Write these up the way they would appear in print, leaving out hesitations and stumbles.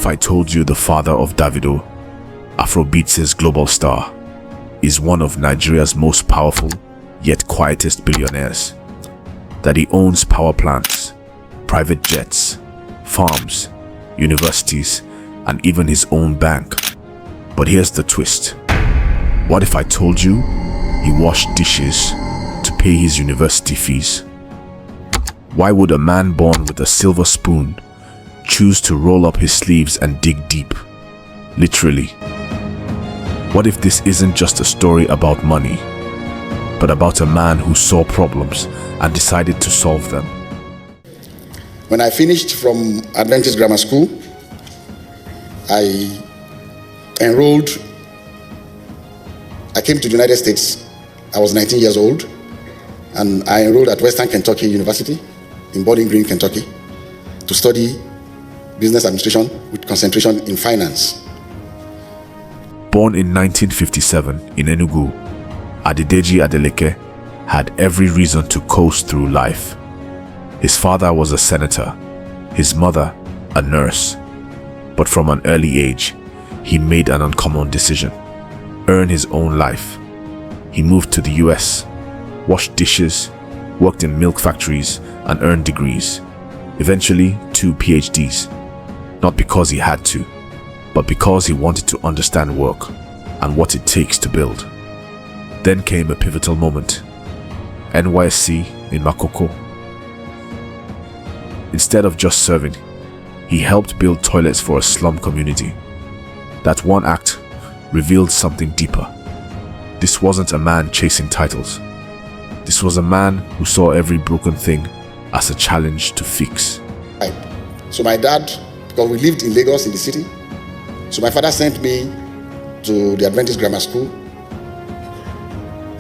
I told you the father of Davido, Afrobeats' global star, is one of Nigeria's most powerful yet quietest billionaires? That he owns power plants, private jets, farms, universities, and even his own bank. But here's the twist. What if I told you he washed dishes to pay his university fees? Why would a man born with a silver spoon choose to roll up his sleeves and dig deep? Literally. What if this isn't just a story about money, but about a man who saw problems and decided to solve them? When I finished from Adventist Grammar School, I came to the United States. I was 19 years old, and I enrolled at Western Kentucky University in Bowling Green, Kentucky, to study business administration with concentration in finance. Born in 1957 in Enugu, Adedeji Adeleke had every reason to coast through life. His father was a senator, his mother a nurse. But from an early age, he made an uncommon decision: earn his own life. He moved to the US, washed dishes, worked in milk factories, and earned degrees, eventually 2 PhDs. Not because he had to, but because he wanted to understand work and what it takes to build. Then came a pivotal moment. NYSC in Makoko. Instead of just serving, he helped build toilets for a slum community. That one act revealed something deeper. This wasn't a man chasing titles. This was a man who saw every broken thing as a challenge to fix. So my dad, because we lived in Lagos in the city, so my father sent me to the Adventist Grammar School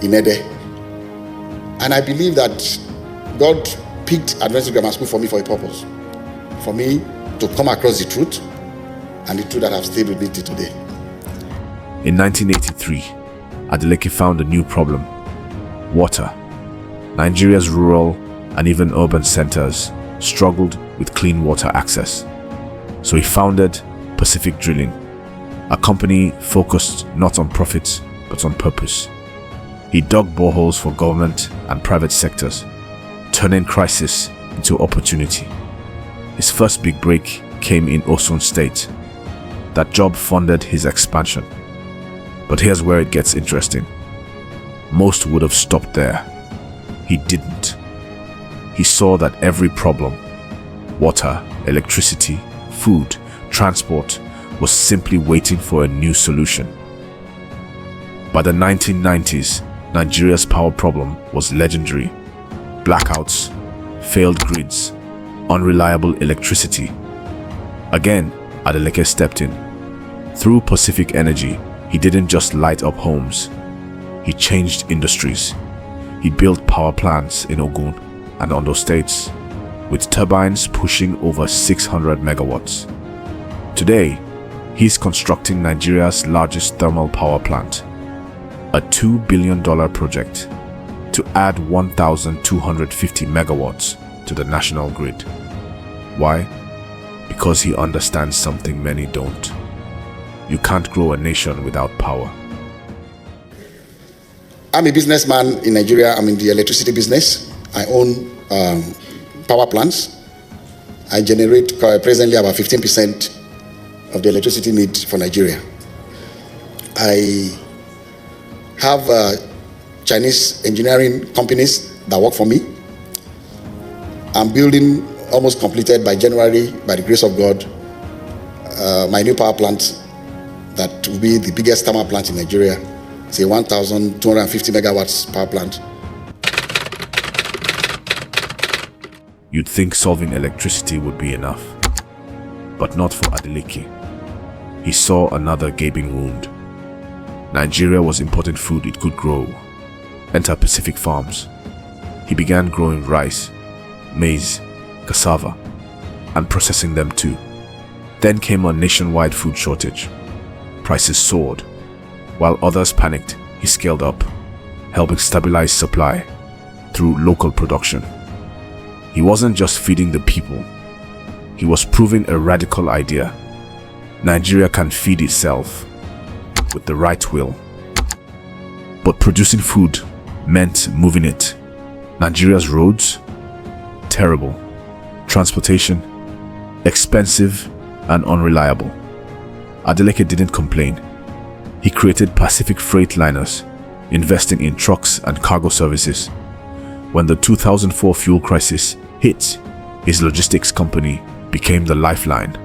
in Ede. And I believe that God picked Adventist Grammar School for me for a purpose. For me to come across the truth, and the truth that have stayed with me till today. In 1983, Adeleke found a new problem: water. Nigeria's rural and even urban centers struggled with clean water access. So he founded Pacific Drilling, a company focused not on profits but on purpose. He dug boreholes for government and private sectors, turning crisis into opportunity. His first big break came in Osun State. That job funded his expansion. But here's where it gets interesting. Most would have stopped there. He didn't. He saw that every problem, water, electricity, food, transport, was simply waiting for a new solution. By the 1990s, Nigeria's power problem was legendary. Blackouts, failed grids, unreliable electricity. Again, Adeleke stepped in. Through Pacific Energy, he didn't just light up homes. He changed industries. He built power plants in Ogun and Ondo states, with turbines pushing over 600 megawatts. Today, he's constructing Nigeria's largest thermal power plant, a $2 billion project to add 1,250 megawatts to the national grid. Why? Because he understands something many don't. You can't grow a nation without power. I'm a businessman in Nigeria. I'm in the electricity business. I own power plants. I generate presently about 15% of the electricity need for Nigeria. I have Chinese engineering companies that work for me. I'm building, almost completed by January, by the grace of God, my new power plant that will be the biggest thermal plant in Nigeria. It's a 1,250 megawatts power plant. You'd think solving electricity would be enough, but not for Adeleke. He saw another gaping wound. Nigeria was importing food it could grow. Enter Pacific Farms. He began growing rice, maize, cassava, and processing them too. Then came a nationwide food shortage. Prices soared. While others panicked, he scaled up, helping stabilize supply through local production. He wasn't just feeding the people. He was proving a radical idea: Nigeria can feed itself with the right will. But producing food meant moving it. Nigeria's roads? Terrible. Transportation? Expensive and unreliable. Adeleke didn't complain. He created Pacific freight liners, investing in trucks and cargo services. When the 2004 fuel crisis hit, his logistics company became the lifeline,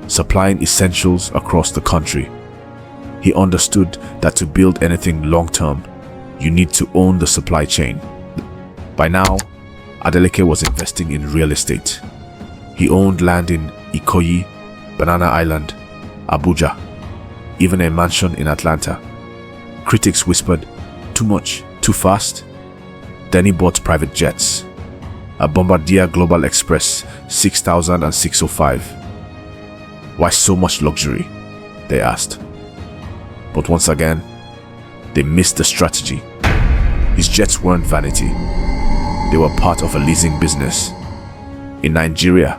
supplying essentials across the country. He understood that to build anything long-term, you need to own the supply chain. By now, Adeleke was investing in real estate. He owned land in Ikoyi, Banana Island, Abuja, even a mansion in Atlanta. Critics whispered, too much, too fast. Then he bought private jets, a Bombardier Global Express 6000 and 605. Why so much luxury? They asked. But once again, they missed the strategy. His jets weren't vanity. They were part of a leasing business. In Nigeria,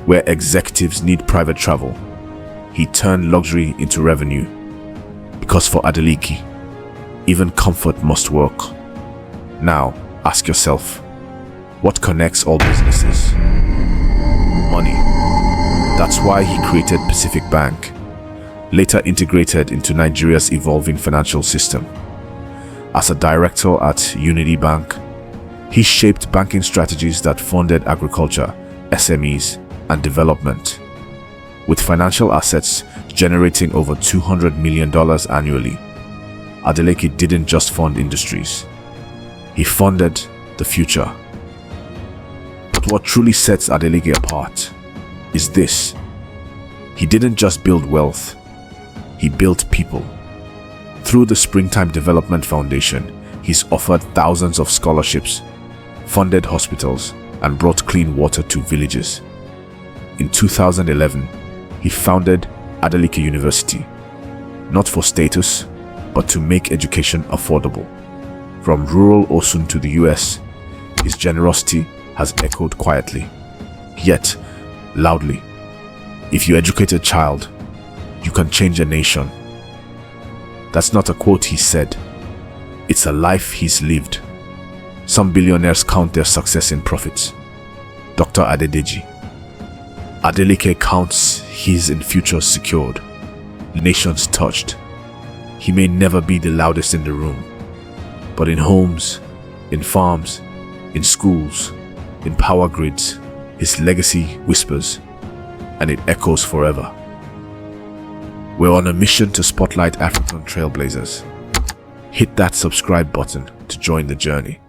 where executives need private travel, he turned luxury into revenue. Because for Adeleke, even comfort must work. Now, ask yourself, what connects all businesses? Money. That's why he created Pacific Bank, later integrated into Nigeria's evolving financial system. As a director at Unity Bank, he shaped banking strategies that funded agriculture, SMEs, and development. With financial assets generating over $200 million annually, Adeleke didn't just fund industries. He funded the future. But what truly sets Adeleke apart is this. He didn't just build wealth, he built people. Through the Springtime Development Foundation, he's offered thousands of scholarships, funded hospitals, and brought clean water to villages. In 2011, he founded Adeleke University, not for status, but to make education affordable. From rural Osun to the US, his generosity has echoed quietly, yet loudly. If you educate a child, you can change a nation. That's not a quote he said. It's a life he's lived. Some billionaires count their success in profits. Dr. Adedeji Adeleke counts his in futures secured, nations touched. He may never be the loudest in the room, but in homes, in farms, in schools, in power grids, his legacy whispers, and it echoes forever. We're on a mission to spotlight African trailblazers. Hit that subscribe button to join the journey.